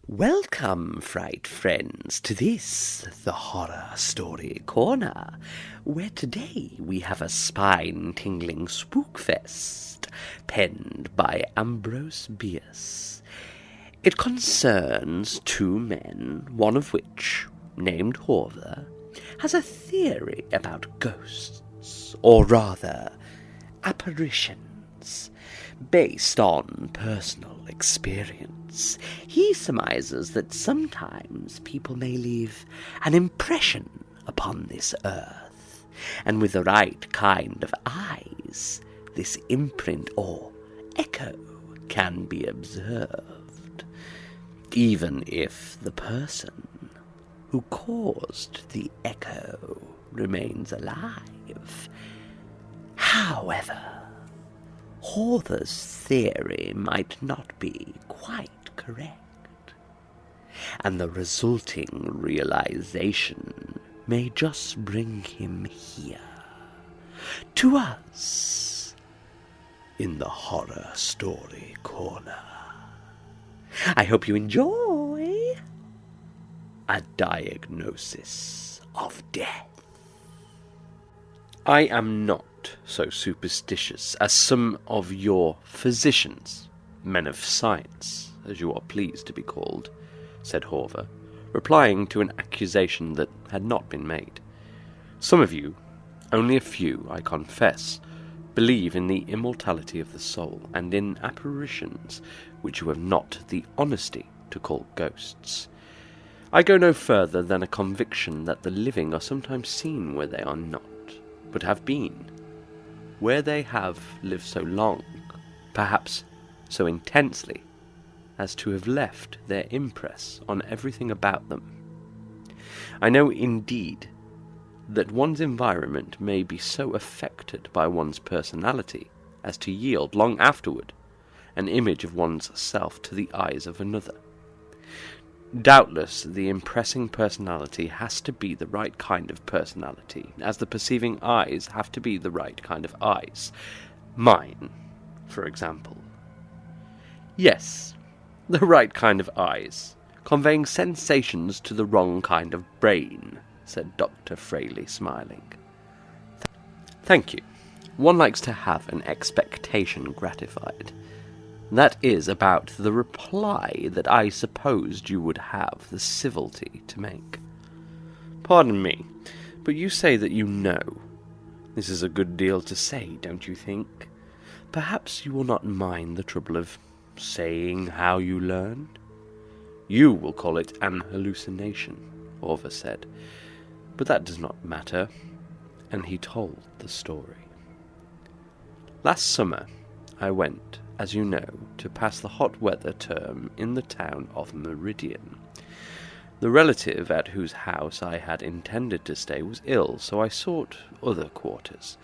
Welcome, fright friends, to this, the Horror Story Corner, where today we have a spine-tingling spookfest, penned by Ambrose Bierce. It concerns two men, one of which, named Hawver, has a theory about ghosts, or rather, apparitions, based on personal experience. He surmises that sometimes people may leave an impression upon this earth, and with the right kind of eyes, this imprint or echo can be observed, even if the person who caused the echo remains alive. However, Hawver's theory might not be quite correct, and the resulting realization may just bring him here, to us, in the Horror Story Corner. I hope you enjoy A Diagnosis of Death. I am not so superstitious as some of your physicians, men of science, as you are pleased to be called, said Hawver, replying to an accusation that had not been made. Some of you, only a few, I confess, believe in the immortality of the soul, and in apparitions which you have not the honesty to call ghosts. I go no further than a conviction that the living are sometimes seen where they are not, but have been, where they have lived so long, perhaps so intensely, as to have left their impress on everything about them. I know indeed that one's environment may be so affected by one's personality as to yield, long afterward, an image of one's self to the eyes of another. Doubtless, the impressing personality has to be the right kind of personality, as the perceiving eyes have to be the right kind of eyes. Mine, for example. Yes, the right kind of eyes, conveying sensations to the wrong kind of brain, said Dr. Fraley, smiling. Thank you. One likes to have an expectation gratified. That is about the reply that I supposed you would have the civility to make. Pardon me, but you say that you know. This is a good deal to say, don't you think? Perhaps you will not mind the trouble of saying how you learned? You will call it an hallucination, Hawver said, but that does not matter, and he told the story. Last summer I went, as you know, to pass the hot weather term in the town of Meridian. The relative at whose house I had intended to stay was ill, so I sought other quarters.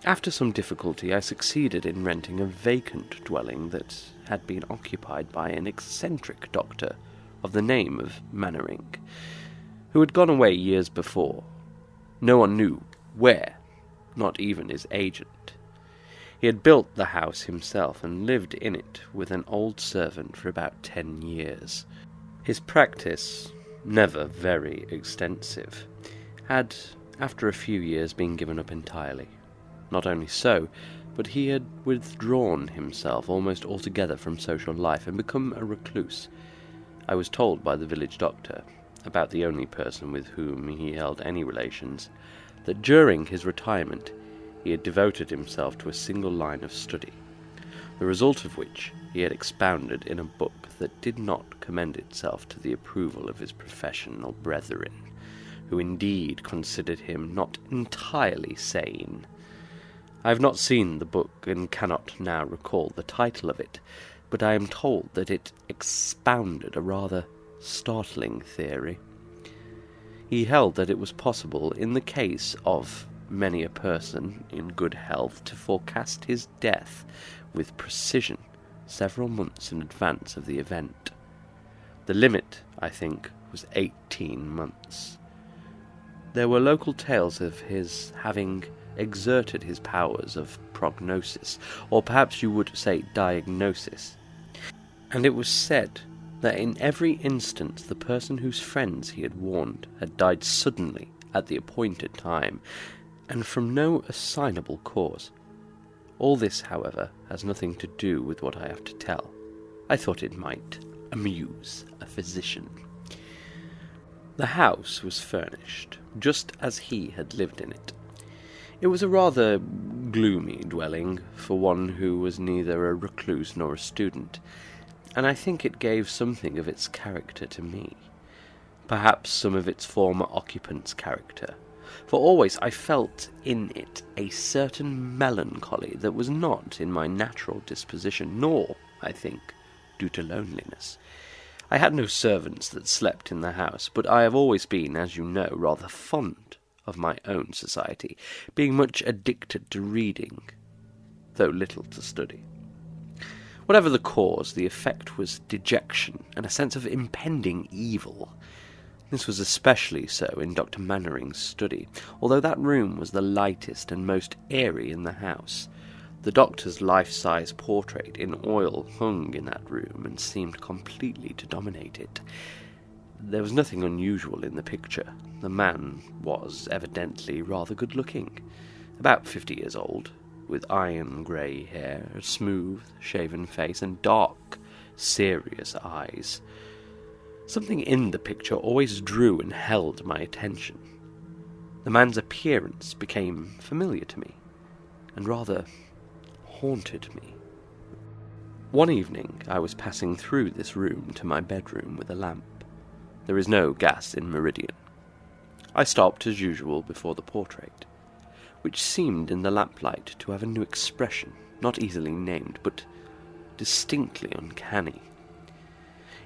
After some difficulty I succeeded in renting a vacant dwelling that had been occupied by an eccentric doctor of the name of Mannering, who had gone away years before. No one knew where, not even his agent. He had built the house himself and lived in it with an old servant for about 10 years. His practice, never very extensive, had, after a few years, been given up entirely. Not only so, but he had withdrawn himself almost altogether from social life and become a recluse. I was told by the village doctor, about the only person with whom he held any relations, that during his retirement he had devoted himself to a single line of study, the result of which he had expounded in a book that did not commend itself to the approval of his professional brethren, who indeed considered him not entirely sane. I have not seen the book and cannot now recall the title of it, but I am told that it expounded a rather startling theory. He held that it was possible, in the case of many a person in good health, to forecast his death with precision several months in advance of the event. The limit, I think, was 18 months. There were local tales of his having exerted his powers of prognosis, or perhaps you would say diagnosis, and it was said that in every instance the person whose friends he had warned had died suddenly at the appointed time, and from no assignable cause. All this, however, has nothing to do with what I have to tell. I thought it might amuse a physician. The house was furnished, just as he had lived in it. It was a rather gloomy dwelling for one who was neither a recluse nor a student, and I think it gave something of its character to me, perhaps some of its former occupant's character, for always I felt in it a certain melancholy that was not in my natural disposition, nor, I think, due to loneliness. I had no servants that slept in the house, but I have always been, as you know, rather fond of my own society, being much addicted to reading, though little to study. Whatever the cause, the effect was dejection and a sense of impending evil. This was especially so in Dr. Mannering's study, although that room was the lightest and most airy in the house. The doctor's life-size portrait in oil hung in that room and seemed completely to dominate it. There was nothing unusual in the picture. The man was evidently rather good-looking, about 50 years old, with iron-grey hair, a smooth, shaven face, and dark, serious eyes. Something in the picture always drew and held my attention. The man's appearance became familiar to me, and rather haunted me. One evening I was passing through this room to my bedroom with a lamp. There is no gas in Meridian. I stopped as usual before the portrait, which seemed in the lamplight to have a new expression, not easily named, but distinctly uncanny.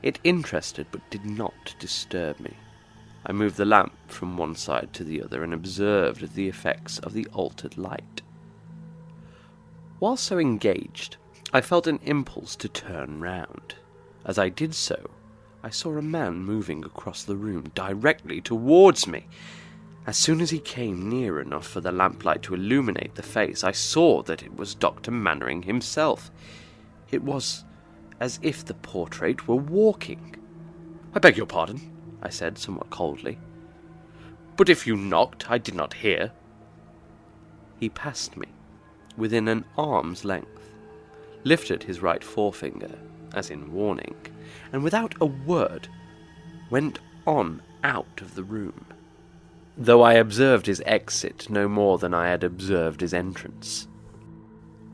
It interested but did not disturb me. I moved the lamp from one side to the other and observed the effects of the altered light. While so engaged, I felt an impulse to turn round. As I did so, I saw a man moving across the room directly towards me. As soon as he came near enough for the lamplight to illuminate the face, I saw that it was Dr. Mannering himself. It was as if the portrait were walking. "I beg your pardon," I said somewhat coldly, "but if you knocked, I did not hear." He passed me within an arm's length, lifted his right forefinger, as in warning, and without a word went on out of the room, though I observed his exit no more than I had observed his entrance.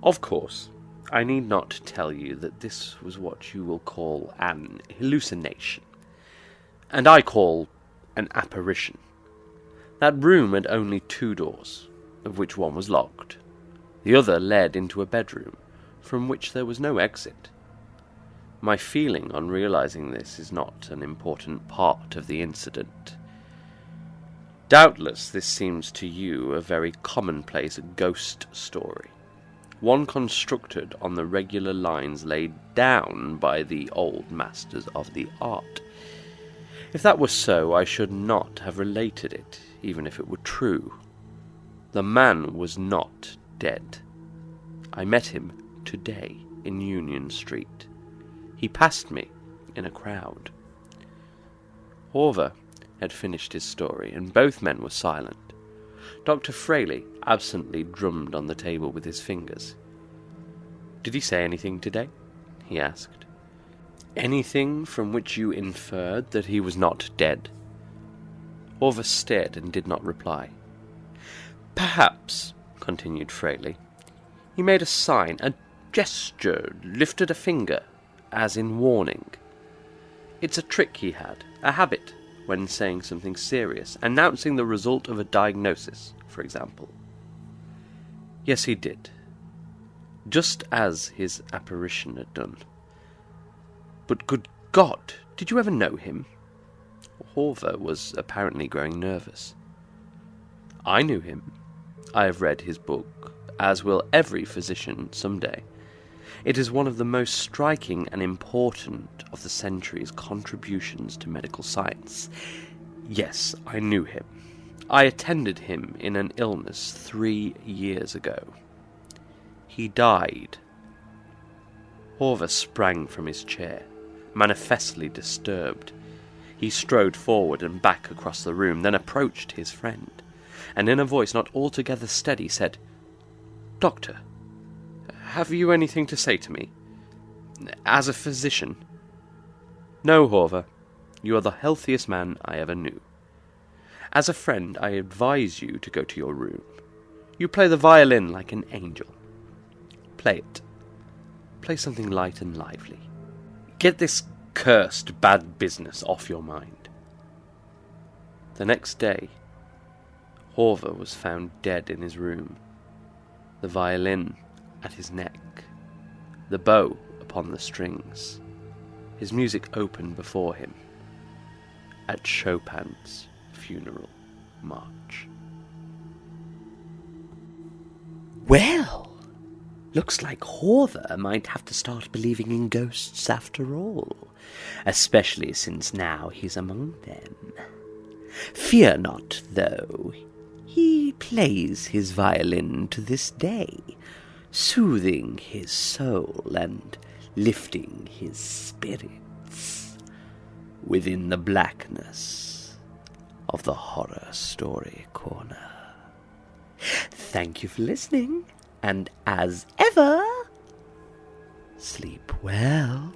Of course, I need not tell you that this was what you will call an hallucination, and I call an apparition. That room had only 2 doors, of which one was locked. The other led into a bedroom, from which there was no exit. My feeling on realizing this is not an important part of the incident. Doubtless this seems to you a very commonplace ghost story, one constructed on the regular lines laid down by the old masters of the art. If that were so, I should not have related it, even if it were true. The man was not dead. I met him today in Union Street. He passed me in a crowd. Hawver had finished his story, and both men were silent. Dr. Fraley absently drummed on the table with his fingers. "Did he say anything today?" he asked. "Anything from which you inferred that he was not dead?" Hawver stared and did not reply. "Perhaps," continued Fraley, "he made a sign, a gesture, lifted a finger, as in warning. It's a trick he had, a habit, when saying something serious, announcing the result of a diagnosis, for example." "Yes, he did. Just as his apparition had done. But good God, did you ever know him?" Hawver was apparently growing nervous. "I knew him. I have read his book, as will every physician some day. It is one of the most striking and important of the century's contributions to medical science. Yes, I knew him. I attended him in an illness 3 years ago. He died." Hawver sprang from his chair. manifestly disturbed. He strode forward and back across the room, then approached his friend, and in a voice not altogether steady said, "Doctor, have you anything to say to me? As a physician?" "No, Hawver. You are the healthiest man I ever knew. As a friend, I advise you to go to your room. You play the violin like an angel. Play it. Play something light and lively. Get this cursed bad business off your mind." The next day, Hawver was found dead in his room, the violin at his neck, the bow upon the strings, his music open before him, at Chopin's funeral march. Well, looks like Hawver might have to start believing in ghosts after all, especially since now he's among them. Fear not, though. He plays his violin to this day, soothing his soul and lifting his spirits within the blackness of the Horror Story Corner. Thank you for listening, and as ever, sleep well.